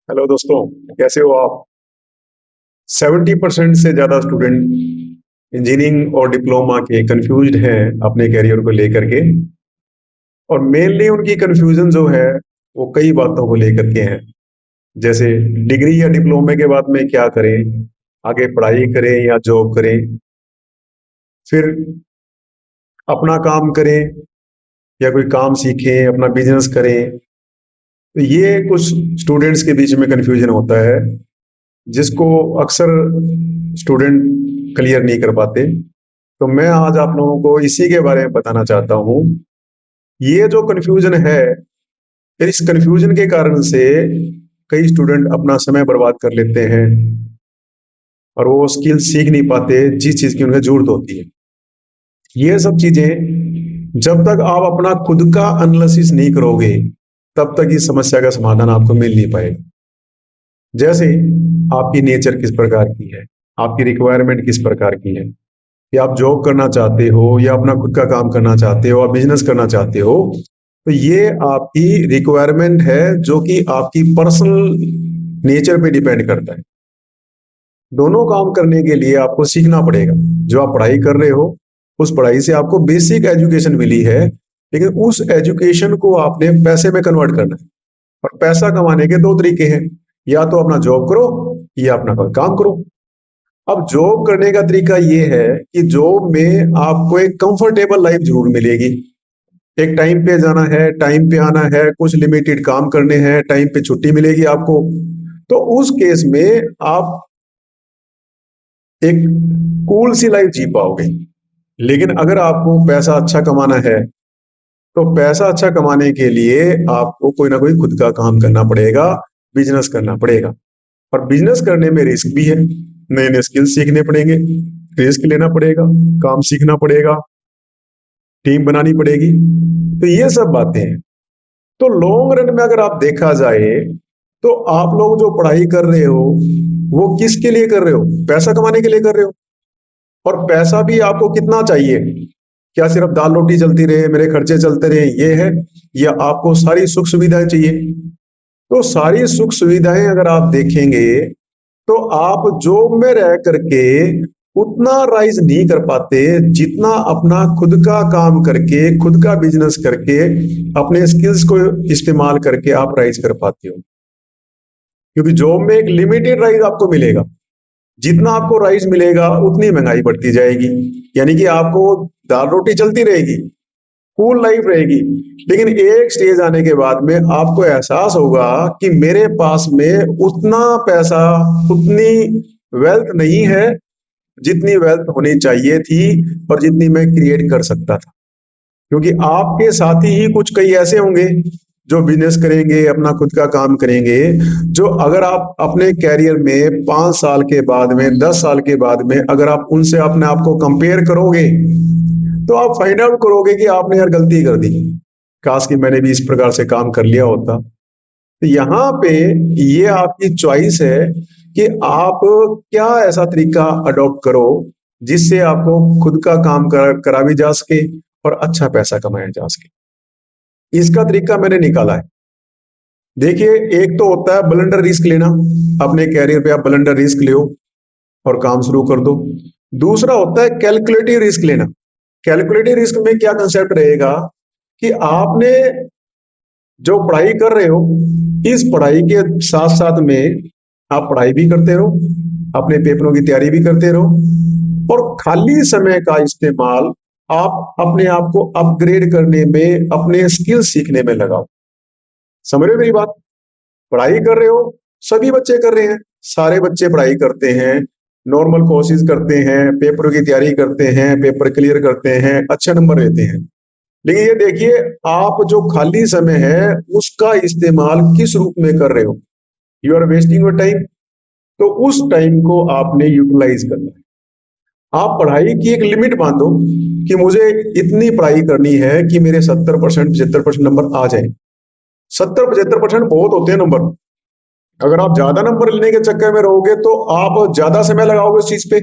Hello दोस्तों, कैसे हो आप? 70% से ज्यादा स्टूडेंट इंजीनियरिंग और डिप्लोमा के कंफ्यूज्ड हैं अपने करियर को लेकर के। और मेनली उनकी कंफ्यूजन जो है वो कई बातों को लेकर के हैं। जैसे डिग्री या डिप्लोमे के बाद में क्या करें, आगे पढ़ाई करें या जॉब करें, फिर अपना काम करें या कोई काम सीखें, अपना बिजनेस करें। तो ये कुछ स्टूडेंट्स के बीच में कंफ्यूजन होता है, जिसको अक्सर स्टूडेंट क्लियर नहीं कर पाते। तो मैं आज आप लोगों को इसी के बारे में बताना चाहता हूँ। ये जो कंफ्यूजन है, इस कंफ्यूजन के कारण से कई स्टूडेंट अपना समय बर्बाद कर लेते हैं और वो स्किल सीख नहीं पाते जिस चीज की उन्हें जरूरत होती है। ये सब चीजें जब तक आप अपना खुद का एनालिसिस नहीं करोगे, तब तक इस समस्या का समाधान आपको मिल नहीं पाएगा। जैसे आपकी नेचर किस प्रकार की है, आपकी रिक्वायरमेंट किस प्रकार की है, कि आप जॉब करना चाहते हो या अपना खुद का काम करना चाहते हो, आप बिजनेस करना चाहते हो। तो ये आपकी रिक्वायरमेंट है जो कि आपकी पर्सनल नेचर पे डिपेंड करता है। दोनों काम करने के लिए आपको सीखना पड़ेगा। जो आप पढ़ाई कर रहे हो, उस पढ़ाई से आपको बेसिक एजुकेशन मिली है, लेकिन उस एजुकेशन को आपने पैसे में कन्वर्ट करना है। और पैसा कमाने के दो तरीके हैं, या तो अपना जॉब करो या अपना कोई काम करो। अब जॉब करने का तरीका ये है कि जॉब में आपको एक कंफर्टेबल लाइफ जरूर मिलेगी। एक टाइम पे जाना है, टाइम पे आना है, कुछ लिमिटेड काम करने हैं, टाइम पे छुट्टी मिलेगी आपको। तो उस केस में आप एक कूल सी लाइफ जी पाओगे। लेकिन अगर आपको पैसा अच्छा कमाना है, तो पैसा अच्छा कमाने के लिए आपको कोई ना कोई खुद का काम करना पड़ेगा, बिजनेस करना पड़ेगा। और बिजनेस करने में रिस्क भी है, नए नए स्किल सीखने पड़ेंगे, रिस्क लेना पड़ेगा, काम सीखना पड़ेगा, टीम बनानी पड़ेगी। तो ये सब बातें हैं। तो लॉन्ग रन में अगर आप देखा जाए, तो आप लोग जो पढ़ाई कर रहे हो वो किसके लिए कर रहे हो? पैसा कमाने के लिए कर रहे हो। और पैसा भी आपको कितना चाहिए? क्या सिर्फ दाल रोटी चलती रहे, मेरे खर्चे चलते रहे, ये है? या आपको सारी सुख सुविधाएं चाहिए? तो सारी सुख सुविधाएं अगर आप देखेंगे, तो आप जॉब में रह करके उतना राइज नहीं कर पाते जितना अपना खुद का काम करके, खुद का बिजनेस करके, अपने स्किल्स को इस्तेमाल करके आप राइज कर पाते हो। क्योंकि जॉब में एक लिमिटेड राइज आपको मिलेगा। जितना आपको राइज मिलेगा उतनी महंगाई बढ़ती जाएगी। यानी कि आपको दाल रोटी चलती रहेगी, कूल लाइफ रहेगी। लेकिन एक स्टेज आने के बाद में आपको एहसास होगा कि मेरे पास में उतना पैसा, उतनी वेल्थ नहीं है जितनी वेल्थ होनी चाहिए थी और जितनी मैं क्रिएट कर सकता था। क्योंकि आपके साथी ही कुछ कई ऐसे होंगे जो बिजनेस करेंगे, अपना खुद का काम करेंगे, जो अगर आप अपने कैरियर में 5 साल के बाद में, 10 साल के बाद में अगर आप उनसे अपने आप को कंपेयर करोगे, तो आप फाइंड आउट करोगे कि आपने यार गलती कर दी, काश कि मैंने भी इस प्रकार से काम कर लिया होता। तो यहाँ पे ये आपकी चॉइस है कि आप क्या ऐसा तरीका अडॉप्ट करो जिससे आपको खुद का काम करा भी जा सके और अच्छा पैसा कमाया जा सके। इसका तरीका मैंने निकाला है। देखिए, एक तो होता है ब्लंडर रिस्क लेना। अपने कैरियर पे आप ब्लंडर रिस्क लो और काम शुरू कर दो। दूसरा होता है कैलकुलेटिव रिस्क लेना। कैलकुलेटिव रिस्क में क्या कंसेप्ट रहेगा कि आपने जो पढ़ाई कर रहे हो, इस पढ़ाई के साथ साथ में आप पढ़ाई भी करते रहो, अपने पेपरों की तैयारी भी करते रहो, और खाली समय का इस्तेमाल आप अपने आप को अपग्रेड करने में, अपने स्किल सीखने में लगाओ। समझ रहे हो मेरी बात? पढ़ाई कर रहे हो, सभी बच्चे कर रहे हैं, सारे बच्चे पढ़ाई करते हैं, नॉर्मल कोर्सेज करते हैं, पेपर की तैयारी करते हैं, पेपर क्लियर करते हैं, अच्छे नंबर लेते हैं। लेकिन ये देखिए, आप जो खाली समय है उसका इस्तेमाल किस रूप में कर रहे हो? You are wasting your time. तो उस टाइम को आपने यूटिलाइज करना है। आप पढ़ाई की एक लिमिट बांधो कि मुझे इतनी पढ़ाई करनी है कि मेरे 70% 75% नंबर आ जाए। 70-75% बहुत होते हैं नंबर। अगर आप ज्यादा नंबर लेने के चक्कर में रहोगे तो आप ज्यादा समय लगाओगे उस चीज पे,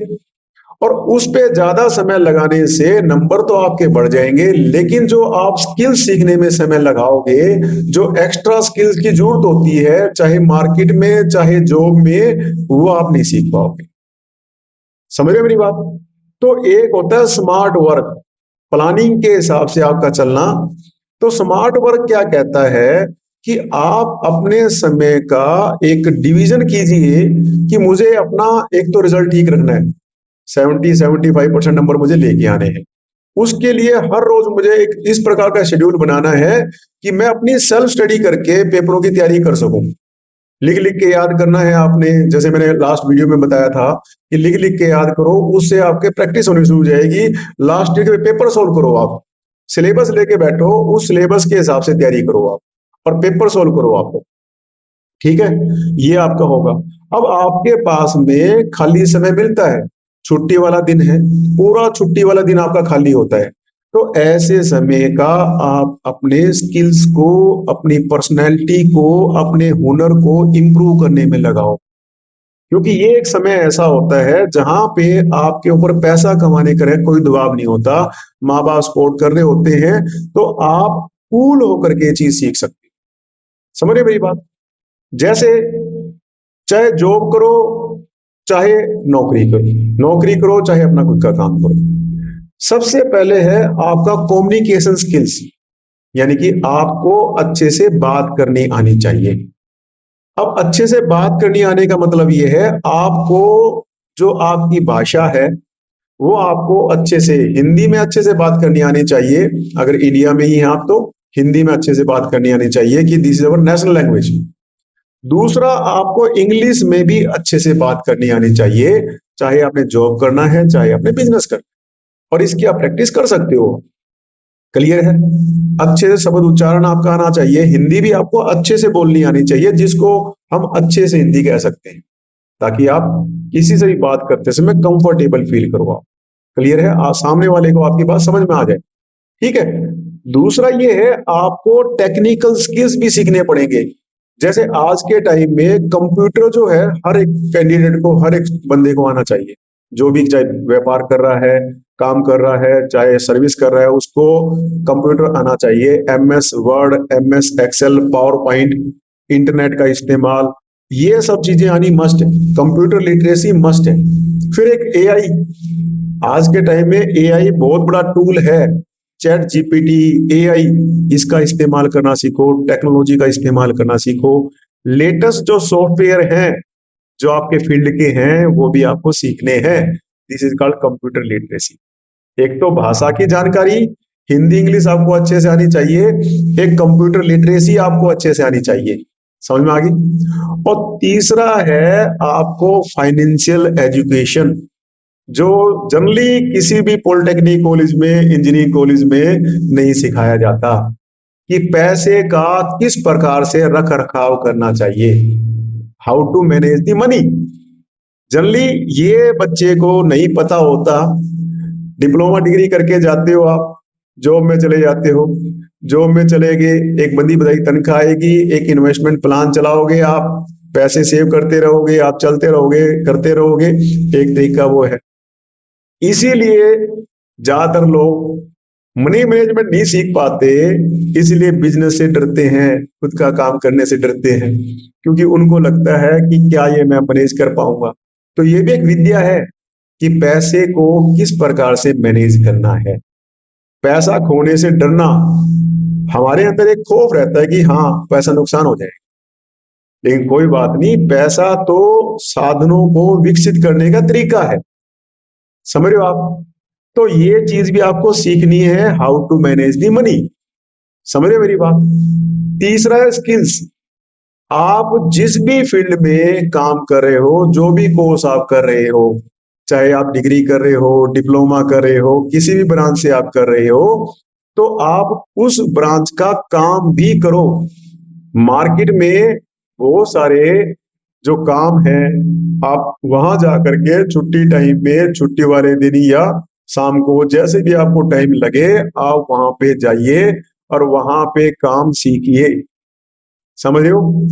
और उस पे ज्यादा समय लगाने से नंबर तो आपके बढ़ जाएंगे, लेकिन जो आप स्किल सीखने में समय लगाओगे, जो एक्स्ट्रा स्किल्स की जरूरत होती है चाहे मार्केट में चाहे जॉब में, वो आप नहीं सीख पाओगे। समझ रहे हो मेरी बात? तो एक होता है स्मार्ट वर्क, प्लानिंग के हिसाब से आपका चलना। तो स्मार्ट वर्क क्या कहता है कि आप अपने समय का एक डिवीजन कीजिए कि मुझे अपना एक तो रिजल्ट ठीक रखना है, 75% नंबर मुझे लेके आने हैं। उसके लिए हर रोज मुझे एक इस प्रकार का शेड्यूल बनाना है कि मैं अपनी सेल्फ स्टडी करके पेपरों की तैयारी कर सकूं। लिख लिख के याद करना है आपने, जैसे मैंने लास्ट वीडियो में बताया था कि लिख लिख के याद करो, उससे आपके प्रैक्टिस होनी शुरू हो जाएगी। लास्ट ईयर के पेपर सोल्व करो, आप सिलेबस लेके बैठो, उस सिलेबस के हिसाब से तैयारी करो आप, और पेपर सोल्व करो आप। ठीक है, ये आपका होगा। अब आपके पास में खाली समय मिलता है, छुट्टी वाला दिन है, पूरा छुट्टी वाला दिन आपका खाली होता है। तो ऐसे समय का आप अपने स्किल्स को, अपनी पर्सनैलिटी को, अपने हुनर को इम्प्रूव करने में लगाओ। क्योंकि ये एक समय ऐसा होता है जहां पे आपके ऊपर पैसा कमाने का कोई दबाव नहीं होता, माँ बाप सपोर्ट कर रहे होते हैं, तो आप कूल होकर के ये चीज सीख सकते हैं। समझ रहे मेरी बात? जैसे चाहे जॉब करो, चाहे नौकरी करो, नौकरी करो चाहे अपना खुद का काम करो, सबसे पहले है आपका कम्युनिकेशन स्किल्स, यानी कि आपको अच्छे से बात करनी आनी चाहिए। अब अच्छे से बात करनी आने का मतलब ये है, आपको जो आपकी भाषा है वो आपको अच्छे से, हिंदी में अच्छे से बात करनी आनी चाहिए। अगर इंडिया में ही हैं आप तो हिंदी में अच्छे से बात करनी आनी चाहिए कि this is our national language. दूसरा, आपको इंग्लिश में भी अच्छे से बात करनी आनी चाहिए, चाहे आपने जॉब करना है चाहे आपने बिजनेस करना है। और इसकी आप प्रैक्टिस कर सकते हो। क्लियर है? अच्छे से शब्द उच्चारण आपका आना चाहिए, हिंदी भी आपको अच्छे से बोलनी आनी चाहिए, जिसको हम अच्छे से हिंदी कह सकते हैं, ताकि आप किसी से भी बात करते समय कंफर्टेबल फील करो आप। क्लियर है? सामने वाले को आपकी बात समझ में आ जाए। ठीक है। दूसरा ये है, आपको टेक्निकल स्किल्स भी सीखने पड़ेंगे। जैसे आज के टाइम में कंप्यूटर जो है, हर एक कैंडिडेट को, हर एक बंदे को आना चाहिए। जो भी चाहे व्यापार कर रहा है, काम कर रहा है, चाहे सर्विस कर रहा है, उसको कंप्यूटर आना चाहिए। MS Word, MS Excel, PowerPoint, internet का इस्तेमाल, ये सब चीजें आनी मस्ट है। कंप्यूटर लिटरेसी मस्ट है। फिर एक एआई, आज के टाइम में एआई बहुत बड़ा टूल है। चैट जीपीटी, एआई, इसका इस्तेमाल करना सीखो, टेक्नोलॉजी का इस्तेमाल करना सीखो। लेटेस्ट जो सॉफ्टवेयर हैं जो आपके फील्ड के हैं वो भी आपको सीखने हैं। This is called computer literacy. एक तो भाषा की जानकारी, हिंदी इंग्लिश आपको अच्छे से आनी चाहिए, एक कंप्यूटर लिटरेसी आपको अच्छे से आनी चाहिए। समझ में आ गई? और तीसरा है आपको फाइनेंशियल एजुकेशन, जो जनरली किसी भी पॉलिटेक्निक कॉलेज में, इंजीनियरिंग कॉलेज में नहीं सिखाया जाता, कि पैसे का किस प्रकार से रख रखाव करना चाहिए, how to manage the money. Generally ये बच्चे को नहीं पता होता। डिप्लोमा डिग्री करके जाते हो आप, जॉब में चले जाते हो, जॉब में चले गए, एक बंदी बताई तनख्वाह आएगी, एक इन्वेस्टमेंट प्लान चलाओगे आप, पैसे सेव करते रहोगे, आप चलते रहोगे, करते रहोगे, एक तरीका वो है। इसीलिए ज्यादातर लोग मनी मैनेजमेंट नहीं सीख पाते, इसलिए बिजनेस से डरते हैं, खुद का काम करने से डरते हैं, क्योंकि उनको लगता है कि क्या ये मैं मैनेज कर पाऊंगा। तो ये भी एक विद्या है कि पैसे को किस प्रकार से मैनेज करना है। पैसा खोने से डरना, हमारे अंदर एक खौफ रहता है कि हाँ पैसा नुकसान हो जाए, लेकिन कोई बात नहीं, पैसा तो साधनों को विकसित करने का तरीका है। समझ रहे हो आप? तो ये चीज भी आपको सीखनी है, how to manage the money. समझ रहे हो मेरी बात? तीसरा है स्किल्स। आप जिस भी फील्ड में काम कर रहे हो, जो भी कोर्स आप कर रहे हो, चाहे आप डिग्री कर रहे हो, डिप्लोमा कर रहे हो, किसी भी ब्रांच से आप कर रहे हो, तो आप उस ब्रांच का काम भी करो। मार्केट में बहुत सारे जो काम है, आप वहां जा करके छुट्टी टाइम में, छुट्टी वाले दिन या शाम को, जैसे भी आपको टाइम लगे, आप वहां पे जाइए और वहां पे काम सीखिए। समझ रहे हो?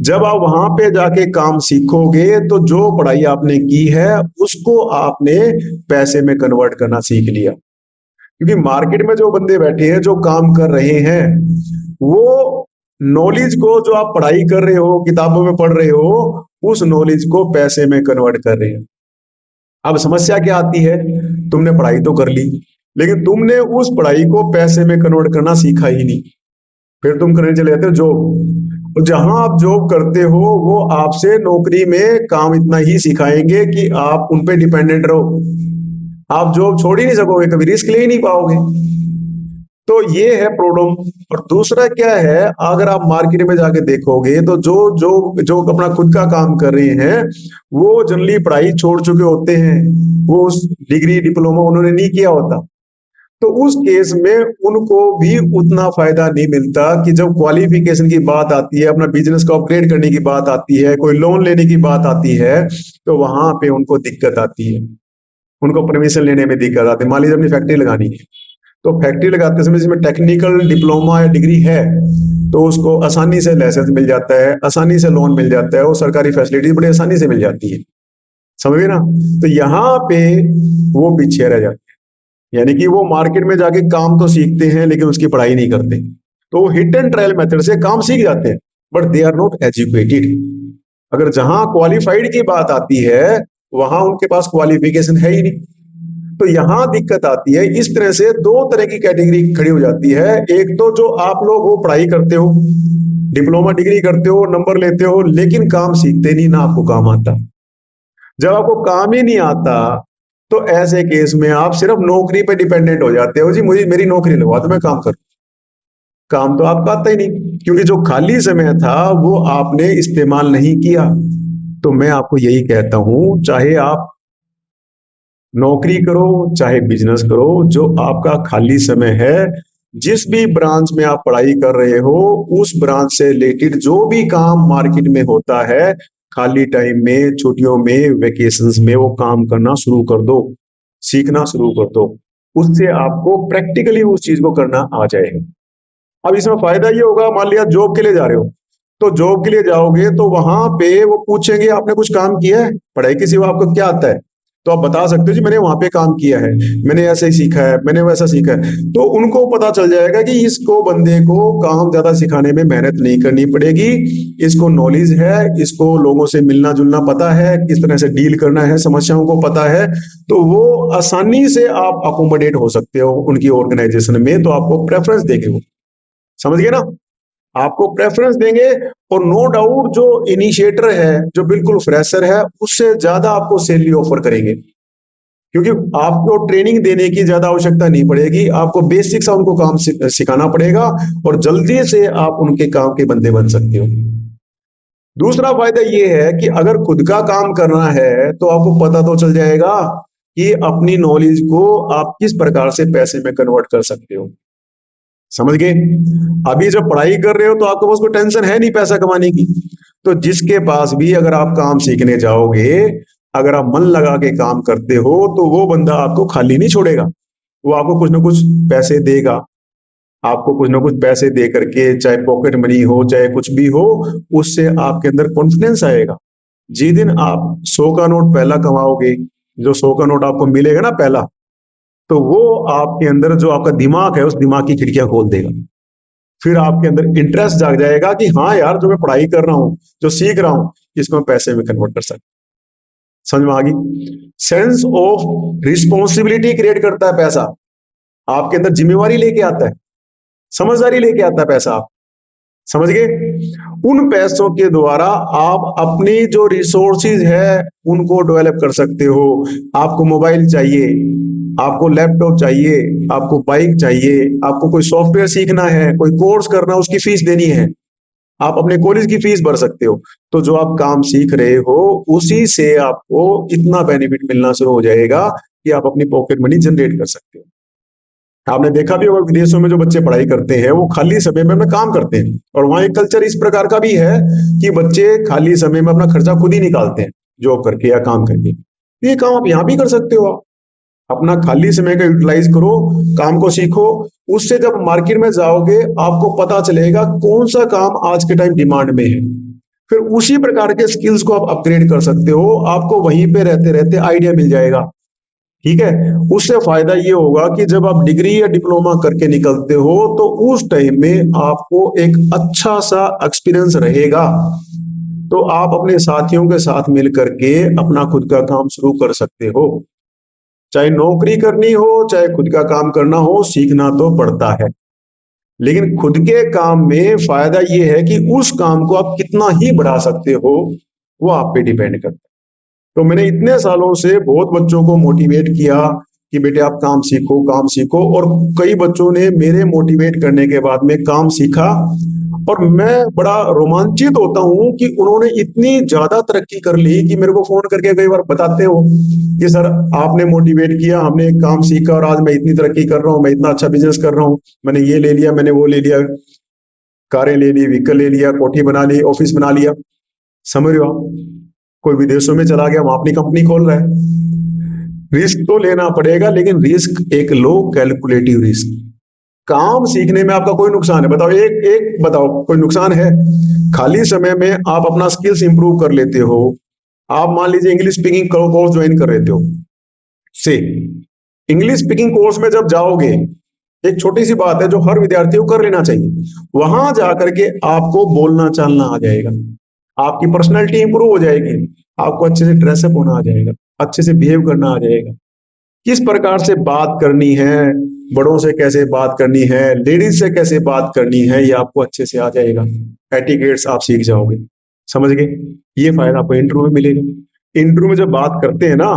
जब आप वहां पे जाके काम सीखोगे तो जो पढ़ाई आपने की है उसको आपने पैसे में कन्वर्ट करना सीख लिया। क्योंकि मार्केट में जो बंदे बैठे हैं जो काम कर रहे हैं वो नॉलेज को जो आप पढ़ाई कर रहे हो किताबों में पढ़ रहे हो उस नॉलेज को पैसे में कन्वर्ट कर रहे हैं। अब समस्या क्या आती है? तुमने पढ़ाई तो कर ली लेकिन तुमने उस पढ़ाई को पैसे में कन्वर्ट करना सीखा ही नहीं। फिर तुम करने चले जाते हो जॉब, और जहां आप जॉब करते हो वो आपसे नौकरी में काम इतना ही सिखाएंगे कि आप उन पे डिपेंडेंट रहो। आप जॉब छोड़ ही नहीं सकोगे, कभी रिस्क ले ही नहीं पाओगे। तो ये है प्रॉब्लम। और दूसरा क्या है, अगर आप मार्केट में जाके देखोगे तो जो जो जो अपना खुद का काम कर रहे हैं वो जनरली पढ़ाई छोड़ चुके होते हैं, वो उस डिग्री डिप्लोमा उन्होंने नहीं किया होता। तो उस केस में उनको भी उतना फायदा नहीं मिलता कि जब क्वालिफिकेशन की बात आती है, अपना बिजनेस को अपग्रेड करने की बात आती है, कोई लोन लेने की बात आती है, तो वहां पे उनको दिक्कत आती है। उनको परमिशन लेने में दिक्कत आती है। मान लीजिए अपनी फैक्ट्री लगानी है, तो फैक्ट्री लगाते समय जिसमें टेक्निकल डिप्लोमा या डिग्री है तो उसको आसानी से लाइसेंस मिल जाता है, आसानी से लोन मिल जाता है, और सरकारी फैसिलिटीज बड़ी आसानी से मिल जाती है। समझ गए ना? तो यहाँ पे वो पीछे रह जाते हैं, यानी कि वो मार्केट में जाके काम तो सीखते हैं लेकिन उसकी पढ़ाई नहीं करते। तो वो हिट एंड ट्रायल मेथड से काम सीख जाते हैं but they are not educated. अगर जहां क्वालिफाइड की बात आती है वहां उनके पास क्वालिफिकेशन है ही नहीं। तो यहां दिक्कत आती है। इस तरह से दो तरह की कैटेगरी खड़ी हो जाती है। एक तो जो आप लोग वो पढ़ाई करते हो, डिप्लोमा डिग्री करते हो, नंबर लेते हो, लेकिन काम सीखते नहीं, ना आपको काम आता। जब आपको काम ही नहीं आता तो ऐसे केस में आप सिर्फ नौकरी पे डिपेंडेंट हो जाते हो, जी मुझे मेरी नौकरी लगवा तो मैं काम करूं। काम तो आपका आता ही नहीं, क्योंकि जो खाली समय था वो आपने इस्तेमाल नहीं किया। तो मैं आपको यही कहता हूं, चाहे आप नौकरी करो चाहे बिजनेस करो, जो आपका खाली समय है, जिस भी ब्रांच में आप पढ़ाई कर रहे हो उस ब्रांच से रिलेटेड जो भी काम मार्केट में होता है, खाली टाइम में, छुट्टियों में, वेकेशंस में वो काम करना शुरू कर दो, सीखना शुरू कर दो। उससे आपको प्रैक्टिकली उस चीज को करना आ जाएगा। अब इसमें फायदा ये होगा, मान लिया जॉब के लिए जा रहे हो, तो जॉब के लिए जाओगे तो वहां पे वो पूछेंगे आपने कुछ काम किया है, पढ़ाई के सिवा आपको क्या आता है? तो आप बता सकते हो जी मैंने वहां पे काम किया है, मैंने ऐसे ही सीखा है, मैंने वैसा सीखा है। तो उनको पता चल जाएगा कि इसको बंदे को काम ज्यादा सिखाने में मेहनत नहीं करनी पड़ेगी, इसको नॉलेज है, इसको लोगों से मिलना जुलना पता है, किस तरह से डील करना है, समस्याओं को पता है। तो वो आसानी से आप अकोमोडेट हो सकते हो उनकी ऑर्गेनाइजेशन में, तो आपको प्रेफरेंस देंगे वो। समझ गए ना? आपको प्रेफरेंस देंगे। और नो डाउट जो इनिशिएटर है, जो बिल्कुल फ्रेशर है, उससे ज्यादा आपको सैलरी ऑफर करेंगे, क्योंकि आपको ट्रेनिंग देने की ज्यादा आवश्यकता नहीं पड़ेगी, आपको बेसिक सा उनको काम सिखाना पड़ेगा और जल्दी से आप उनके काम के बंदे बन सकते हो। दूसरा फायदा ये है कि अगर खुद का काम करना है तो आपको पता तो चल जाएगा कि अपनी नॉलेज को आप किस प्रकार से पैसे में कन्वर्ट कर सकते हो। समझ गए? अभी जब पढ़ाई कर रहे हो तो आपके पास कोई टेंशन है नहीं पैसा कमाने की। तो जिसके पास भी अगर आप काम सीखने जाओगे, अगर आप मन लगा के काम करते हो तो वो बंदा आपको खाली नहीं छोड़ेगा, वो आपको कुछ ना कुछ पैसे देगा। आपको कुछ ना कुछ पैसे दे करके, चाहे पॉकेट मनी हो चाहे कुछ भी हो, उससे आपके अंदर कॉन्फिडेंस आएगा। जिस दिन आप 100 का नोट पहला कमाओगे, जो 100 का नोट आपको मिलेगा ना पहला, तो वो आपके अंदर जो आपका दिमाग है उस दिमाग की खिड़कियां खोल देगा। फिर आपके अंदर इंटरेस्ट जाग जाएगा कि हाँ यार, जो मैं पढ़ाई कर रहा हूँ, जो सीख रहा हूँ, इसको मैं पैसे में कन्वर्ट कर सकता। समझ में आ गई? सेंस ऑफ रिस्पॉन्सिबिलिटी क्रिएट करता है पैसा, आपके अंदर जिम्मेवारी लेके आता है, समझदारी लेके आता है पैसा। आप समझ गए? उन पैसों के द्वारा आप अपनी जो रिसोर्सेज है उनको डेवलप कर सकते हो। आपको मोबाइल चाहिए, आपको लैपटॉप चाहिए, आपको बाइक चाहिए, आपको कोई सॉफ्टवेयर सीखना है, कोई कोर्स करना है, उसकी फीस देनी है, आप अपने कॉलेज की फीस भर सकते हो। तो जो आप काम सीख रहे हो उसी से आपको इतना बेनिफिट मिलना शुरू हो जाएगा कि आप अपनी पॉकेट मनी जनरेट कर सकते हो। आपने देखा भी होगा विदेशों में जो बच्चे पढ़ाई करते हैं वो खाली समय में अपना काम करते हैं, और वहां एक कल्चर इस प्रकार का भी है कि बच्चे खाली समय में अपना खर्चा खुद ही निकालते हैं, जॉब करके या काम करके। तो ये काम आप यहाँ भी कर सकते हो। आप अपना खाली समय का यूटिलाइज करो, काम को सीखो, उससे जब मार्केट में जाओगे आपको पता चलेगा कौन सा काम आज के टाइम डिमांड में है। फिर उसी प्रकार के स्किल्स को आप अपग्रेड कर सकते हो, आपको वहीं पे रहते रहते आइडिया मिल जाएगा। ठीक है, उससे फायदा ये होगा कि जब आप डिग्री या डिप्लोमा करके निकलते हो तो उस टाइम में आपको एक अच्छा सा एक्सपीरियंस रहेगा, तो आप अपने साथियों के साथ मिल करके अपना खुद का काम शुरू कर सकते हो। चाहे नौकरी करनी हो चाहे खुद का काम करना हो, सीखना तो पड़ता है। लेकिन खुद के काम में फायदा ये है कि उस काम को आप कितना ही बढ़ा सकते हो, वो आप पे डिपेंड करता है। तो मैंने इतने सालों से बहुत बच्चों को मोटिवेट किया कि बेटे आप काम सीखो काम सीखो, और कई बच्चों ने मेरे मोटिवेट करने के बाद में काम सीखा। और मैं बड़ा रोमांचित होता हूँ कि उन्होंने इतनी ज्यादा तरक्की कर ली कि मेरे को फोन करके कई बार बताते हो कि सर आपने मोटिवेट किया, हमने एक काम सीखा और आज मैं इतनी तरक्की कर रहा हूँ, मैं इतना अच्छा बिजनेस कर रहा हूँ, मैंने ये ले लिया, मैंने वो ले लिया, कारें ले ली, व्हीकल ले लिया, कोठी बना ली, ऑफिस बना लिया। समझ रहे हो आप? कोई विदेशों में चला गया, वहां अपनी कंपनी खोल रहा है। रिस्क तो लेना पड़ेगा, लेकिन रिस्क एक लो कैलकुलेटिव रिस्क। काम सीखने में आपका कोई नुकसान है बताओ? एक एक बताओ, कोई नुकसान है? खाली समय में आप अपना स्किल्स इंप्रूव कर लेते हो। आप मान लीजिए इंग्लिश स्पीकिंग कोर्स ज्वाइन कर लेते हो से, इंग्लिश स्पीकिंग कोर्स में जब जाओगे, एक छोटी सी बात है जो हर विद्यार्थी को कर लेना चाहिए, वहां जाकर के आपको बोलना चालना आ जाएगा, आपकी पर्सनैलिटी इंप्रूव हो जाएगी, आपको अच्छे से ड्रेसअप होना आ जाएगा, अच्छे से बिहेव करना आ जाएगा, किस प्रकार से बात करनी है, बड़ों से कैसे बात करनी है, लेडीज से कैसे बात करनी है, ये आपको अच्छे से आ जाएगा। एटिकेट्स आप सीख जाओगे। समझ गए? ये फायदा आपको इंटरव्यू में मिलेगा। इंटरव्यू में जब बात करते हैं ना,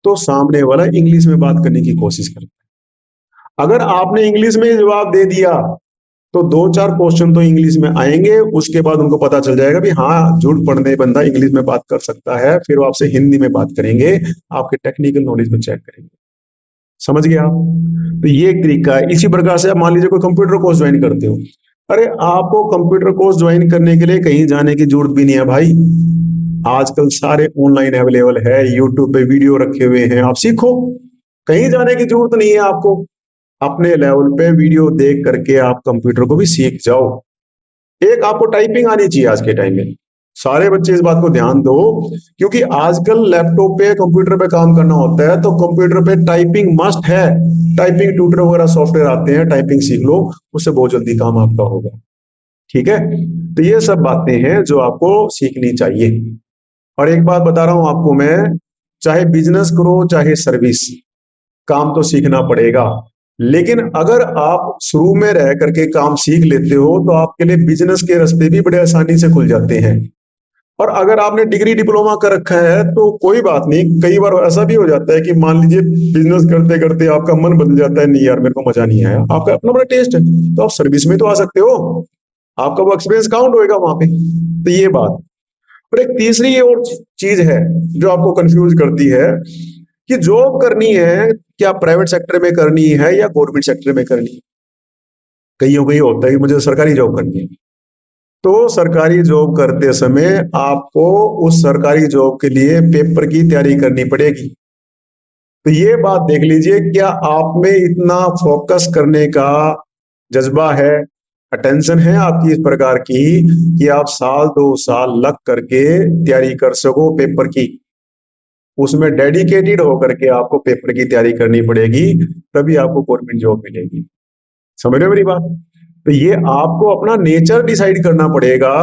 तो सामने वाला इंग्लिश में बात करने की कोशिश करता है। अगर आपने इंग्लिश में जवाब दे दिया तो दो चार क्वेश्चन तो इंग्लिश में आएंगे, उसके बाद उनको पता चल जाएगा भी हाँ झूठ पढ़ने बंदा इंग्लिश में बात कर सकता है, फिर वो आपसे हिंदी में बात करेंगे, आपके टेक्निकल नॉलेज में चेक करेंगे। समझ गए आप? तो ये एक तरीका है। इसी प्रकार से आप मान लीजिए कोई कंप्यूटर कोर्स ज्वाइन करते हो, अरे आपको कंप्यूटर कोर्स ज्वाइन करने के लिए कहीं जाने की जरूरत भी नहीं है भाई। आजकल सारे ऑनलाइन अवेलेबल है, यूट्यूब पे वीडियो रखे हुए हैं, आप सीखो। कहीं जाने की जरूरत नहीं है आपको, अपने लेवल पे वीडियो देख करके आप कंप्यूटर को भी सीख जाओ। एक आपको टाइपिंग आनी चाहिए आज के टाइम में। सारे बच्चे इस बात को ध्यान दो, क्योंकि आजकल लैपटॉप पे कंप्यूटर पे काम करना होता है, तो कंप्यूटर पे टाइपिंग मस्ट है। टाइपिंग ट्यूटर वगैरह सॉफ्टवेयर आते हैं, टाइपिंग सीख लो, उससे बहुत जल्दी काम आपका होगा। ठीक है, तो ये सब बातें हैं जो आपको सीखनी चाहिए। और एक बात बता रहा हूं आपको मैं, चाहे बिजनेस करो चाहे सर्विस, काम तो सीखना पड़ेगा। लेकिन अगर आप शुरू में रह करके काम सीख लेते हो तो आपके लिए बिजनेस के रास्ते भी बड़े आसानी से खुल जाते हैं। और अगर आपने डिग्री डिप्लोमा कर रखा है तो कोई बात नहीं, कई बार ऐसा भी हो जाता है कि मान लीजिए बिजनेस करते करते आपका मन बदल जाता है, नहीं यार मेरे को मजा नहीं आया, आपका अपना बड़ा टेस्ट है, तो आप सर्विस में तो आ सकते हो, आपका वो एक्सपीरियंस काउंट होएगा वहां पे। तो ये बात। और एक तीसरी ये और चीज है जो आपको कंफ्यूज करती है कि जॉब करनी है, क्या प्राइवेट सेक्टर में करनी है या गवर्नमेंट सेक्टर में करनी है। कईयों को ये होता है कि मुझे सरकारी जॉब करनी है। तो सरकारी जॉब करते समय आपको उस सरकारी जॉब के लिए पेपर की तैयारी करनी पड़ेगी। तो ये बात देख लीजिए, क्या आप में इतना फोकस करने का जज्बा है, अटेंशन है आपकी इस प्रकार की कि आप साल दो साल लग करके तैयारी कर सको पेपर की। उसमें डेडिकेटेड होकर के आपको पेपर की तैयारी करनी पड़ेगी, तभी आपको गवर्नमेंट जॉब मिलेगी। समझ रहे हो मेरी बात? तो ये आपको अपना नेचर डिसाइड करना पड़ेगा।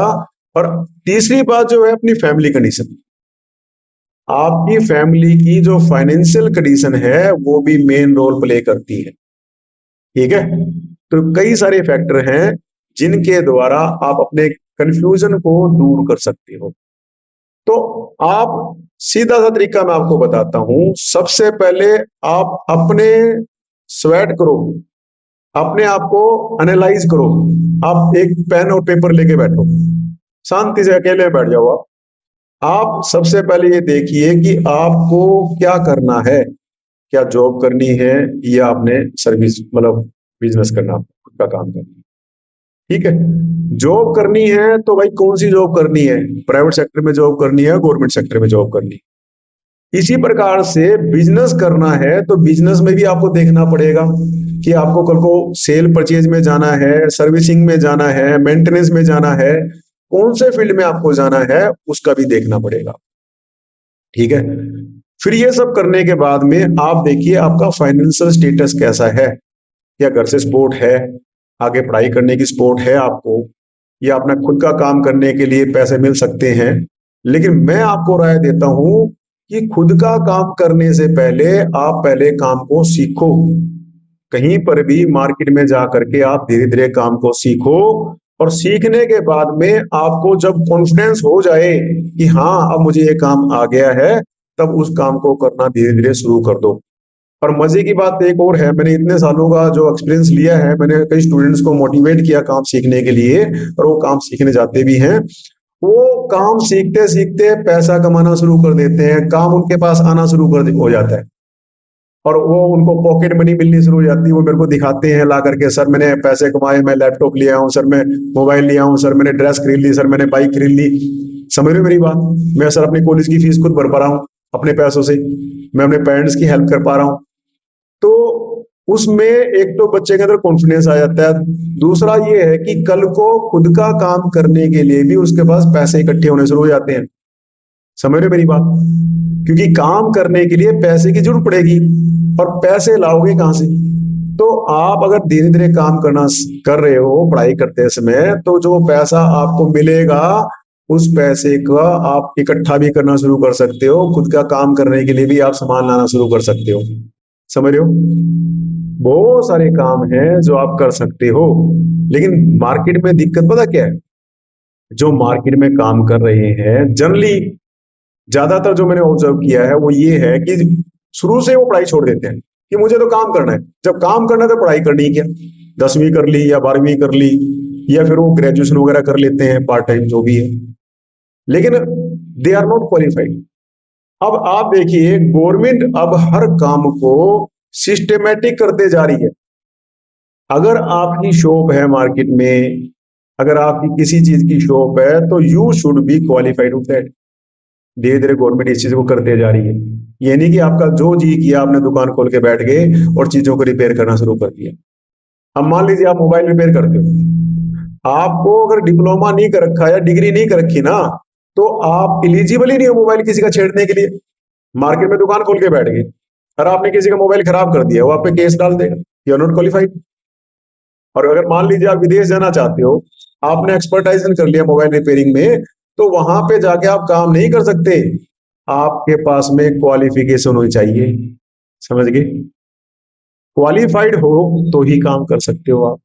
और तीसरी बात जो है अपनी फैमिली कंडीशन, आपकी फैमिली की जो फाइनेंशियल कंडीशन है वो भी मेन रोल प्ले करती है। ठीक है, तो कई सारे फैक्टर हैं जिनके द्वारा आप अपने कंफ्यूजन को दूर कर सकते हो। तो आप, सीधा सा तरीका मैं आपको बताता हूं। सबसे पहले आप अपने स्वेट करो, अपने आप को एनालाइज करो। आप एक पेन और पेपर लेके बैठो, शांति से अकेले बैठ जाओ। आप सबसे पहले ये देखिए कि आपको क्या करना है, क्या जॉब करनी है या आपने सर्विस मतलब बिजनेस करना, खुद का काम करना है। ठीक है, जॉब करनी है तो भाई कौन सी जॉब करनी है, प्राइवेट सेक्टर में जॉब करनी है, गवर्नमेंट सेक्टर में जॉब करनी है। इसी प्रकार से बिजनेस करना है तो बिजनेस में भी आपको देखना पड़ेगा कि आपको कल को सेल परचेज में जाना है, सर्विसिंग में जाना है, मेंटेनेंस में जाना है, कौन से फील्ड में आपको जाना है उसका भी देखना पड़ेगा। ठीक है, फिर ये सब करने के बाद में आप देखिए आपका फाइनेंशियल स्टेटस कैसा है। क्या घर से सपोर्ट है, आगे पढ़ाई करने की सपोर्ट है आपको, या अपना खुद का काम करने के लिए पैसे मिल सकते हैं। लेकिन मैं आपको राय देता हूं कि खुद का काम करने से पहले आप पहले काम को सीखो। कहीं पर भी मार्केट में जा करके आप धीरे धीरे काम को सीखो, और सीखने के बाद में आपको जब कॉन्फिडेंस हो जाए कि हाँ अब मुझे ये काम आ गया है, तब उस काम को करना धीरे धीरे शुरू कर दो। और मजे की बात एक और है, मैंने इतने सालों का जो एक्सपीरियंस लिया है, मैंने कई स्टूडेंट्स को मोटिवेट किया काम सीखने के लिए, और वो काम सीखने जाते भी हैं। वो काम सीखते सीखते पैसा कमाना शुरू कर देते हैं, काम उनके पास आना शुरू कर हो जाता है, और वो उनको पॉकेट मनी मिलनी शुरू हो जाती है। वो मेरे को दिखाते हैं ला करके, सर मैंने पैसे कमाए, मैं लैपटॉप लिया हूँ सर, मैं मोबाइल लिया हूँ सर, मैंने ड्रेस खरीद ली सर, मैंने बाइक खरीद ली। समझ रहे हो मेरी बात? मैं सर अपनी कॉलेज की फीस खुद भर पा रहा हूँ अपने पैसों से, मैं अपने पेरेंट्स की हेल्प कर पा रहा हूँ। तो उसमें एक तो बच्चे के अंदर कॉन्फिडेंस आ जाता है, दूसरा ये है कि कल को खुद का काम करने के लिए भी उसके पास पैसे इकट्ठे होने शुरू हो जाते हैं। समझ रहे हो मेरी बात? क्योंकि काम करने के लिए पैसे की जरूरत पड़ेगी, और पैसे लाओगे कहां से? तो आप अगर धीरे धीरे काम करना कर रहे हो पढ़ाई करते समय, तो जो पैसा आपको मिलेगा उस पैसे का आप इकट्ठा भी करना शुरू कर सकते हो, खुद का काम करने के लिए भी आप सामान लाना शुरू कर सकते हो। समझ रहे हो? बहुत सारे काम हैं जो आप कर सकते हो। लेकिन मार्केट में दिक्कत पता क्या है? जो मार्केट में काम कर रहे हैं जनरली, ज्यादातर जो मैंने ऑब्जर्व किया है वो ये है कि शुरू से वो पढ़ाई छोड़ देते हैं कि मुझे तो काम करना है। जब काम करना है तो पढ़ाई करनी है क्या? 10वीं कर ली या 12वीं कर ली, या फिर वो ग्रेजुएशन वगैरह कर लेते हैं, पार्ट टाइम जो भी है, लेकिन दे आर नॉट क्वालिफाइड। अब आप देखिए गवर्नमेंट अब हर काम को सिस्टमेटिक करते जा रही है। अगर आपकी शॉप है मार्केट में, अगर आपकी किसी चीज की शॉप है, तो you should be qualified of that. धीरे धीरे गवर्नमेंट इस चीज को करते जा रही है। ये नहीं कि आपका जो जी किया आपने दुकान खोल के बैठ गए और चीजों को रिपेयर करना शुरू कर दिया। अब मान लीजिए आप मोबाइल रिपेयर करते हो, आपको अगर डिप्लोमा नहीं कर रखा या डिग्री नहीं कर रखी ना, तो आप इलिजिबल ही नहीं हो मोबाइल किसी का छेड़ने के लिए। मार्केट में दुकान खोल के बैठ गए और आपने किसी का मोबाइल खराब कर दिया, वो आप पे केस डाल देगा, यू आर नॉट क्वालिफाइड। और अगर मान लीजिए आप विदेश जाना चाहते हो, आपने एक्सपर्टाइजेशन कर लिया मोबाइल रिपेयरिंग में, तो वहां पे जाके आप काम नहीं कर सकते। आपके पास में क्वालिफिकेशन होनी चाहिए। समझ गए? क्वालिफाइड हो तो ही काम कर सकते हो आप।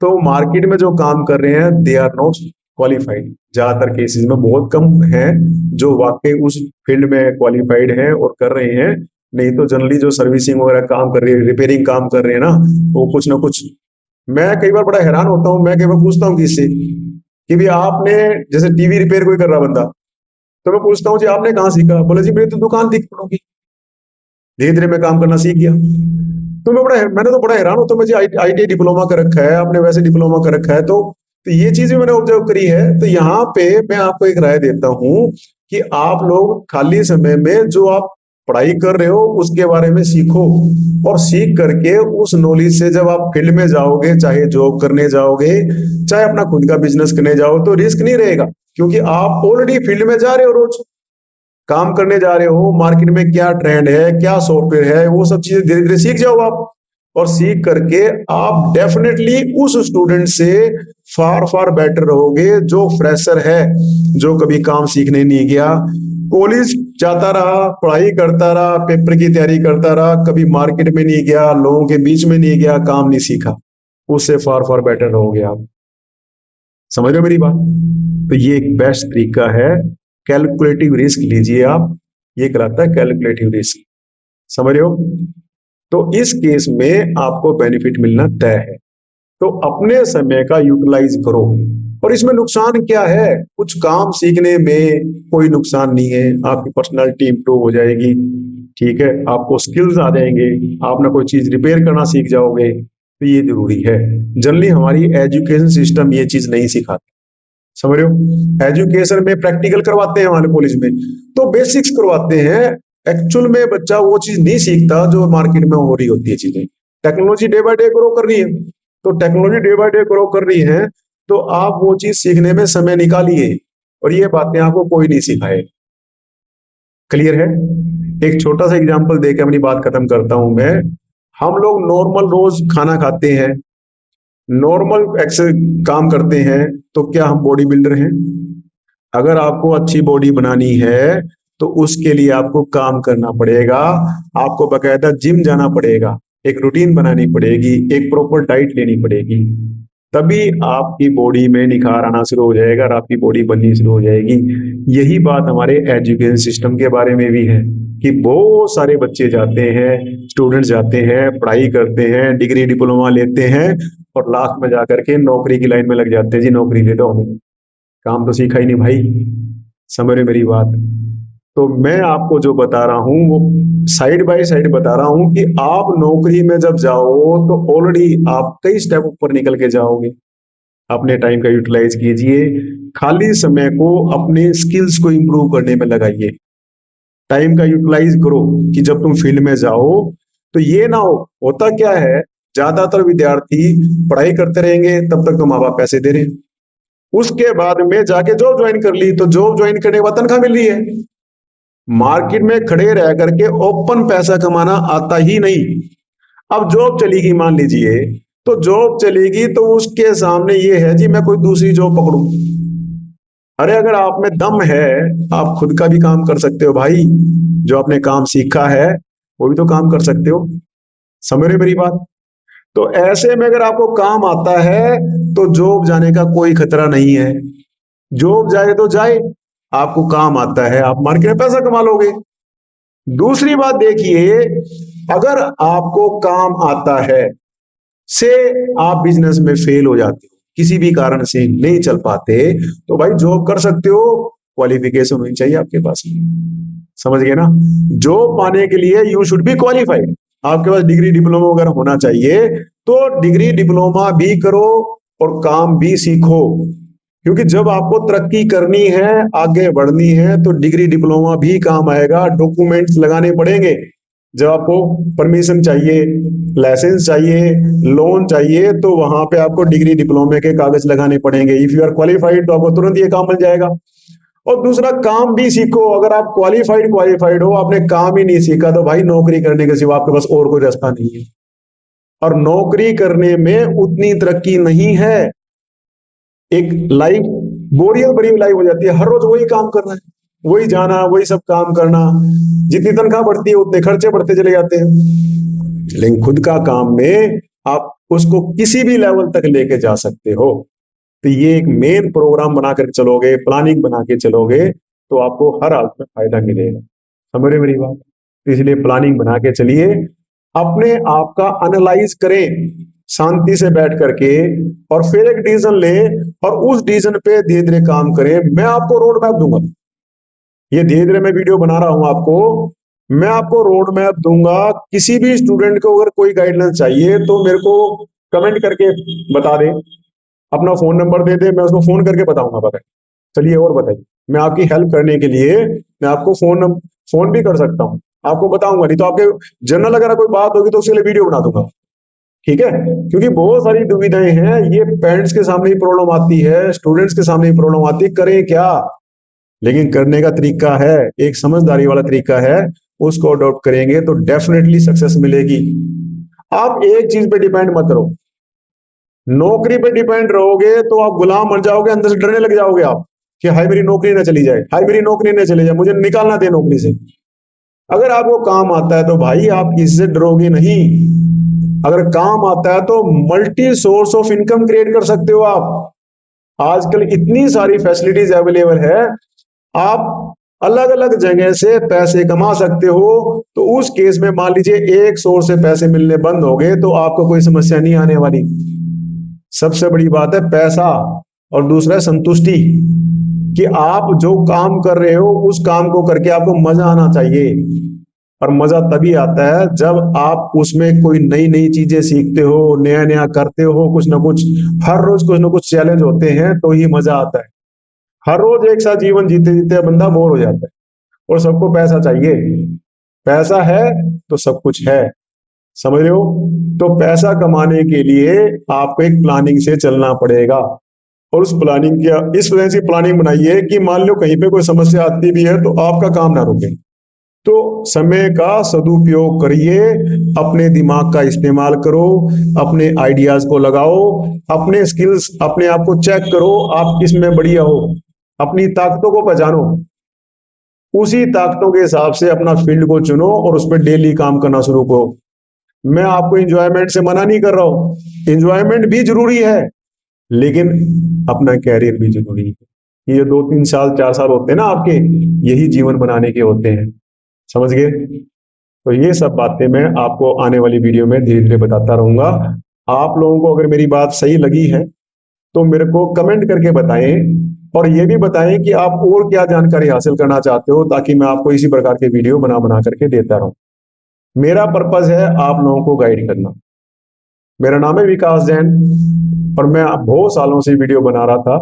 तो मार्केट में जो काम कर रहे हैं दे आर नॉट क्वालिफाइड। ज्यादातर केसेस में, बहुत कम हैं जो वाकई उस फील्ड में क्वालिफाइड हैं और कर रहे हैं। नहीं तो जनरली जो सर्विसिंग वगैरह काम कर रही है, रिपेयरिंग काम कर रहे हैं ना, वो कुछ ना कुछ। मैं कई बार बड़ा हैरान होता हूँ, मैं कई बार पूछता हूँ किससे कि भी आपने, जैसे टीवी रिपेयर कोई कर रहा बंदा, तो मैं पूछता हूँ जी आपने कहाँ सीखा? बोले जी मेरी तो दुकान थी कपड़ों की, धीरे धीरे मैं काम करना सीख गया। तो मैंने तो बड़ा हैरान होता हूँ, मुझे आईटीआई डिप्लोमा कर रखा है, आपने वैसे डिप्लोमा कर रखा है। तो ये चीजें मैंने ऑब्जर्व करी है। तो यहाँ पे मैं आपको एक राय देता हूँ कि आप लोग खाली समय में जो आप पढ़ाई कर रहे हो उसके बारे में सीखो, और सीख करके उस नॉलेज से जब आप फील्ड में जाओगे, चाहे जॉब करने जाओगे, चाहे अपना खुद का बिजनेस करने जाओ, तो रिस्क नहीं रहेगा, क्योंकि आप ऑलरेडी फील्ड में जा रहे हो, रोज काम करने जा रहे हो। मार्केट में क्या ट्रेंड है, क्या सॉफ्टवेयर है, वो सब चीजें धीरे धीरे सीख जाओ आप। और सीख करके आप डेफिनेटली उस स्टूडेंट से फार फार बेटर रहोगे जो फ्रेशर है, जो कभी काम सीखने नहीं गया, कॉलेज जाता रहा, पढ़ाई करता रहा, पेपर की तैयारी करता रहा, कभी मार्केट में नहीं गया, लोगों के बीच में नहीं गया, काम नहीं सीखा, उससे फार फार बेटर रहोगे आप। समझ रहे हो मेरी बात? तो ये एक बेस्ट तरीका है। कैलकुलेटिव रिस्क लीजिए आप, ये कहलाता है कैलकुलेटिव रिस्क। समझ रहे हो? तो इस केस में आपको बेनिफिट मिलना तय है। तो अपने समय का यूटिलाइज करो। और इसमें नुकसान क्या है? कुछ काम सीखने में कोई नुकसान नहीं है, आपकी पर्सनालिटी इंप्रूव हो जाएगी। ठीक है, आपको स्किल्स आ जाएंगे, आप ना कोई चीज रिपेयर करना सीख जाओगे, तो ये जरूरी है। जनरली हमारी एजुकेशन सिस्टम ये चीज नहीं सिखाता। समझ रहे हो? एजुकेशन में प्रैक्टिकल करवाते हैं हमारे कॉलेज में, तो बेसिक्स करवाते हैं। एक्चुअल में बच्चा वो चीज नहीं सीखता जो मार्केट में हो रही होती है चीजें। Technology day by day grow कर रही है, तो technology day by day grow कर रही है, तो आप वो चीज सीखने में समय निकालिए, और ये बातें आपको कोई नहीं सिखाए। क्लियर है? एक छोटा सा एग्जांपल देके अपनी बात खत्म करता हूं मैं। हम लोग नॉर्मल रोज खाना खाते हैं, नॉर्मल काम करते हैं, तो क्या हम बॉडी बिल्डर हैं? अगर आपको अच्छी बॉडी बनानी है तो उसके लिए आपको काम करना पड़ेगा, आपको बकायदा जिम जाना पड़ेगा, एक रूटीन बनानी पड़ेगी, एक प्रॉपर डाइट लेनी पड़ेगी, तभी आपकी बॉडी में निखार आना शुरू हो जाएगा और आपकी बॉडी बननी शुरू हो जाएगी। यही बात हमारे एजुकेशन सिस्टम के बारे में भी है कि बहुत सारे बच्चे जाते हैं, स्टूडेंट्स जाते हैं, पढ़ाई करते हैं, डिग्री डिप्लोमा लेते हैं, और लास्ट में जाकर के नौकरी की लाइन में लग जाते हैं, जी नौकरी दे दो हमें, काम तो सीखा ही नहीं भाई। समझ रहे मेरी बात? तो मैं आपको जो बता रहा हूं वो साइड बाय साइड बता रहा हूं कि आप नौकरी में जब जाओ तो ऑलरेडी आप कई स्टेप ऊपर निकल के जाओगे। अपने टाइम का यूटिलाइज कीजिए, खाली समय को अपने स्किल्स को इंप्रूव करने में लगाइए। टाइम का यूटिलाइज करो कि जब तुम फील्ड में जाओ तो ये ना हो, होता क्या है, ज्यादातर विद्यार्थी पढ़ाई करते रहेंगे तब तक तो माँ बाप पैसे दे रहे हैं, उसके बाद में जाके जॉब ज्वाइन कर ली, तो जॉब ज्वाइन करने के बाद तनख्वाह मिल रही है। मार्केट में खड़े रह करके ओपन पैसा कमाना आता ही नहीं। अब जॉब चलेगी मान लीजिए, तो जॉब चलेगी तो उसके सामने ये है जी मैं कोई दूसरी जॉब पकड़ूं। अरे अगर आप में दम है, आप खुद का भी काम कर सकते हो भाई, जो आपने काम सीखा है वो भी तो काम कर सकते हो। समझ रहे मेरी बात? तो ऐसे में अगर आपको काम आता है तो जॉब जाने का कोई खतरा नहीं है। जॉब जाए तो जाए, आपको काम आता है, आप मार्केट में पैसा कमा लोगे। दूसरी बात देखिए, अगर आपको काम आता है, से आप बिजनेस में फेल हो जाते हो, किसी भी कारण से नहीं चल पाते, तो भाई जॉब कर सकते हो, क्वालिफिकेशन होनी चाहिए आपके पास। समझ गए ना? जॉब पाने के लिए यू शुड बी क्वालिफाइड, आपके पास डिग्री डिप्लोमा वगैरह होना चाहिए, तो डिग्री डिप्लोमा भी करो और काम भी सीखो, क्योंकि जब आपको तरक्की करनी है, आगे बढ़नी है, तो डिग्री डिप्लोमा भी काम आएगा। डॉक्यूमेंट्स लगाने पड़ेंगे, जब आपको परमिशन चाहिए, लाइसेंस चाहिए, लोन चाहिए, तो वहां पे आपको डिग्री डिप्लोमे के कागज लगाने पड़ेंगे। इफ यू आर क्वालिफाइड तो आपको तुरंत ये काम मिल जाएगा। और दूसरा, काम भी सीखो। अगर आप क्वालिफाइड क्वालिफाइड हो, आपने काम ही नहीं सीखा, तो भाई नौकरी करने के सिवा आपके पास और कोई रास्ता नहीं है, और नौकरी करने में उतनी तरक्की नहीं है। एक लाइफ बोरियत भरी लाइफ हो जाती है, हर रोज वही काम करना है, वही जाना, वही सब काम करना, जितनी तनख्वाह बढ़ती है उतने खर्चे बढ़ते चले जाते हैं। लेकिन खुद का काम में आप उसको किसी भी लेवल तक लेके जा सकते हो। तो ये एक मेन प्रोग्राम बनाकर चलोगे, प्लानिंग बना के चलोगे, तो आपको हर हाल में फायदा मिलेगा। समझ रहे मेरी बात? तो इसलिए प्लानिंग बना के चलिए, अपने आप का एनालाइज करें शांति से बैठ करके, और फिर एक डिसीजन ले, और उस डिसीजन पे धीरे धीरे काम करें। मैं आपको रोड मैप दूंगा, ये धीरे धीरे मैं वीडियो बना रहा हूं आपको, मैं आपको रोड मैप दूंगा। किसी भी स्टूडेंट को अगर कोई गाइडलाइंस चाहिए तो मेरे को कमेंट करके बता दे, अपना फोन नंबर दे दे, मैं उसको फोन करके बताऊंगा। बताइए, चलिए और बताइए, मैं आपकी हेल्प करने के लिए मैं आपको फोन भी कर सकता हूँ, आपको बताऊंगा, नहीं तो आपके जनरल अगर कोई बात होगी तो उसके लिए वीडियो बना दूंगा। ठीक है? क्योंकि बहुत सारी दुविधाएं हैं, ये पेरेंट्स के सामने ही प्रॉब्लम आती है, स्टूडेंट्स के सामने ही प्रॉब्लम आती है, करें क्या? लेकिन करने का तरीका है, एक समझदारी वाला तरीका है, उसको अडॉप्ट करेंगे तो डेफिनेटली सक्सेस मिलेगी। आप एक चीज पे डिपेंड मत रहो, नौकरी पे डिपेंड रहोगे तो आप गुलाम बन जाओगे, अंदर से डरने लग जाओगे आप कि हाय मेरी नौकरी ना चली जाए, हाय मेरी नौकरी ना चली जाए, मुझे निकालना दे नौकरी से। अगर आपको काम आता है तो भाई आप किसी से डरोगे नहीं। अगर काम आता है तो multi source of income create कर सकते हो आप। आजकल इतनी सारी फैसिलिटीज अवेलेबल है, आप अलग अलग जगह से पैसे कमा सकते हो। तो उस केस में मान लीजिए एक सोर्स से पैसे मिलने बंद हो गए तो आपको कोई समस्या नहीं आने वाली। सबसे बड़ी बात है पैसा, और दूसरा है संतुष्टि, कि आप जो काम कर रहे हो उस काम को करके आपको मजा आना चाहिए। और मजा तभी आता है जब आप उसमें कोई नई नई चीजें सीखते हो, नया नया करते हो, कुछ ना कुछ, हर रोज कुछ ना कुछ चैलेंज होते हैं, तो ही मजा आता है। हर रोज एक साथ जीवन जीते जीते बंदा बोर हो जाता है, और सबको पैसा चाहिए। पैसा है तो सब कुछ है। समझ रहे हो? तो पैसा कमाने के लिए आपको एक प्लानिंग से चलना पड़ेगा, और उस प्लानिंग की इस वजह से प्लानिंग बनाइए कि मान लो कहीं पे कोई समस्या आती भी है तो आपका काम ना रुके। तो समय का सदुपयोग करिए, अपने दिमाग का इस्तेमाल करो, अपने आइडियाज को लगाओ, अपने स्किल्स, अपने आप को चेक करो, आप किस में बढ़िया हो, अपनी ताकतों को पहचानो, उसी ताकतों के हिसाब से अपना फील्ड को चुनो और उस पर डेली काम करना शुरू करो। मैं आपको इंजॉयमेंट से मना नहीं कर रहा हूं, इंजॉयमेंट भी जरूरी है, लेकिन अपना कैरियर भी जरूरी है। ये 2-3 साल 4 साल होते हैं ना आपके, यही जीवन बनाने के होते हैं। समझ गए? तो ये सब बातें मैं आपको आने वाली वीडियो में धीरे धीरे बताता रहूंगा। आप लोगों को अगर मेरी बात सही लगी है तो मेरे को कमेंट करके बताएं, और ये भी बताएं कि आप और क्या जानकारी हासिल करना चाहते हो, ताकि मैं आपको इसी प्रकार के वीडियो बना बना करके देता रहूं। मेरा पर्पज है आप लोगों को गाइड करना। मेरा नाम है विकास जैन, और मैं बहुत सालों से वीडियो बना रहा था,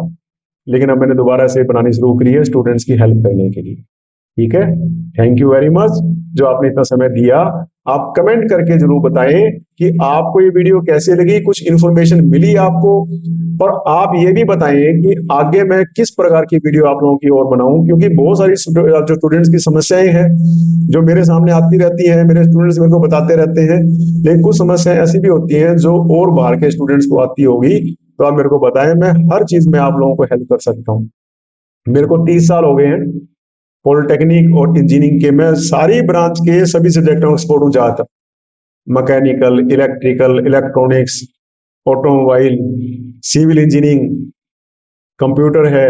लेकिन अब मैंने दोबारा से बनानी शुरू करी है स्टूडेंट्स की हेल्प करने के लिए। ठीक है, थैंक यू वेरी मच जो आपने इतना समय दिया। आप कमेंट करके जरूर बताएं कि आपको ये वीडियो कैसे लगी, कुछ इंफॉर्मेशन मिली आपको, और आप ये भी बताएं कि आगे मैं किस प्रकार की वीडियो आप लोगों की और बनाऊं, क्योंकि बहुत सारी जो स्टूडेंट्स की समस्याएं हैं जो मेरे सामने आती रहती हैं, मेरे स्टूडेंट्स मेरे को बताते रहते हैं, लेकिन कुछ समस्याएं ऐसी भी होती हैं जो और बाहर के स्टूडेंट्स को आती होगी, तो आप मेरे को बताएं, मैं हर चीज में आप लोगों को हेल्प कर सकता हूँ। मेरे को 30 साल हो गए हैं पॉलिटेक्निक और इंजीनियरिंग के, मैं सारी ब्रांच के सभी सब्जेक्टों में एक्सपर्ट हूँ ज्यादातर, mechanical, electrical, electronics, automobile, civil engineering, computer है,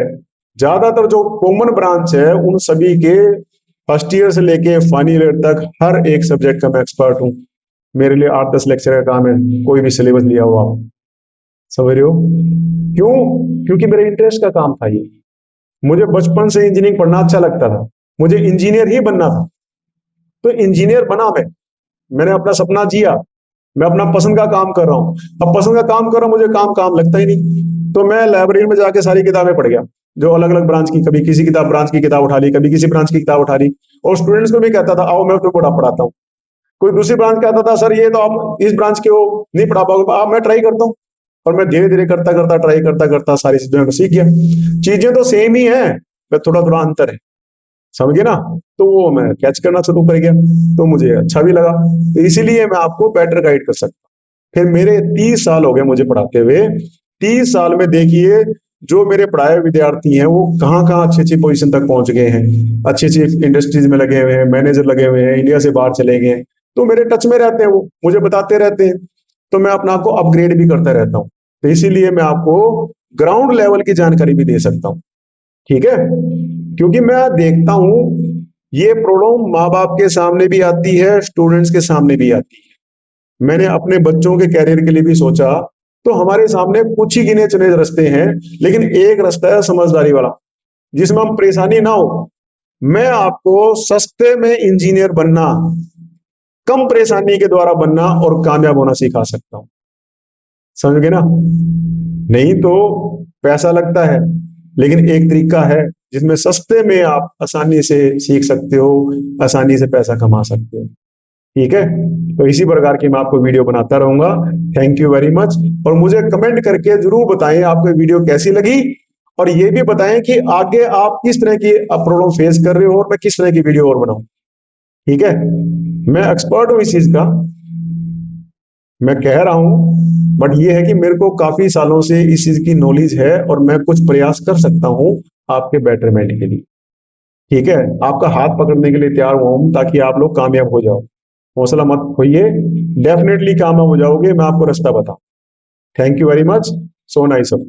ज्यादातर जो कॉमन ब्रांच है उन सभी के फर्स्ट ईयर से लेके फाइनल ईयर तक हर एक सब्जेक्ट का मैं एक्सपर्ट हूँ। मेरे लिए 8-10 लेक्चर का काम है, कोई भी सिलेबस लिया हो आप। समझ रहे हो? क्यों? क्योंकि मेरे इंटरेस्ट का काम था ये। मुझे बचपन से इंजीनियरिंग पढ़ना अच्छा लगता था, मुझे इंजीनियर ही बनना था, तो इंजीनियर बना मैंने अपना सपना जिया। मैं अपना पसंद का काम कर रहा हूँ, अब पसंद का काम कर रहा हूँ, मुझे काम काम लगता ही नहीं, तो मैं लाइब्रेरी में जाके सारी किताबें पढ़ गया, जो अलग अलग ब्रांच की, कभी किसी किताब ब्रांच की किताब उठा ली, कभी किसी ब्रांच की किताब उठा ली, और स्टूडेंट्स को भी कहता था आओ मैं तुम्हें पढ़ाता हूँ। कोई दूसरी ब्रांच कहता था सर ये तो आप इस ब्रांच के हो, नहीं पढ़ा पाओगे, आप मैं ट्राई करता हूँ, और मैं धीरे धीरे करता करता ट्राई करता करता सारी चीजें को सीख गया। चीजें तो सेम ही है, पर थोड़ा थोड़ा अंतर है, समझे ना? तो वो मैं कैच करना शुरू कर गया, तो मुझे अच्छा भी लगा, तो इसीलिए मैं आपको बेटर गाइड कर सकता हूँ। फिर मेरे 30 साल हो गए मुझे पढ़ाते हुए, 30 साल में देखिए जो मेरे पढ़ाए हुए विद्यार्थी हैं वो कहाँ कहाँ अच्छी अच्छी पोजीशन तक पहुंच गए हैं, अच्छी अच्छी इंडस्ट्रीज में लगे हुए हैं, मैनेजर लगे हुए हैं, इंडिया से बाहर चले गए हैं, तो मेरे टच में रहते हैं, वो मुझे बताते रहते हैं, तो मैं अपना आपको अपग्रेड भी करता रहता हूँ, तो इसीलिए मैं आपको ग्राउंड लेवल की जानकारी भी दे सकता हूँ। ठीक है, क्योंकि मैं देखता हूं ये प्रॉब्लम माँ बाप के सामने भी आती है, स्टूडेंट्स के सामने भी आती है। मैंने अपने बच्चों के कैरियर के लिए भी सोचा, तो हमारे सामने कुछ ही गिने चुने रास्ते हैं, लेकिन एक रास्ता है समझदारी वाला, जिसमें हम परेशानी ना हो। मैं आपको सस्ते में इंजीनियर बनना, कम परेशानी के द्वारा बनना और कामयाब होना सिखा सकता हूं। समझ गए ना? नहीं तो पैसा लगता है, लेकिन एक तरीका है जिसमें सस्ते में आप आसानी से सीख सकते हो, आसानी से पैसा कमा सकते हो। ठीक है, तो इसी प्रकार की मैं आपको वीडियो बनाता रहूंगा। थैंक यू वेरी मच, और मुझे कमेंट करके जरूर बताएं आपको वीडियो कैसी लगी, और ये भी बताएं कि आगे आप किस तरह की प्रॉब्लम फेस कर रहे हो और मैं किस तरह की वीडियो और बनाऊं। ठीक है, मैं एक्सपर्ट हूं इस चीज का, मैं कह रहा हूं, बट ये है कि मेरे को काफी सालों से इस चीज की नॉलेज है, और मैं कुछ प्रयास कर सकता हूं आपके बेटरमेंट के लिए। ठीक है, आपका हाथ पकड़ने के लिए तैयार हुआ हूं, ताकि आप लोग कामयाब हो जाओ। हौसला मत खोइए, डेफिनेटली कामयाब हो जाओगे, मैं आपको रास्ता बताऊं। Thank you very much, so nice of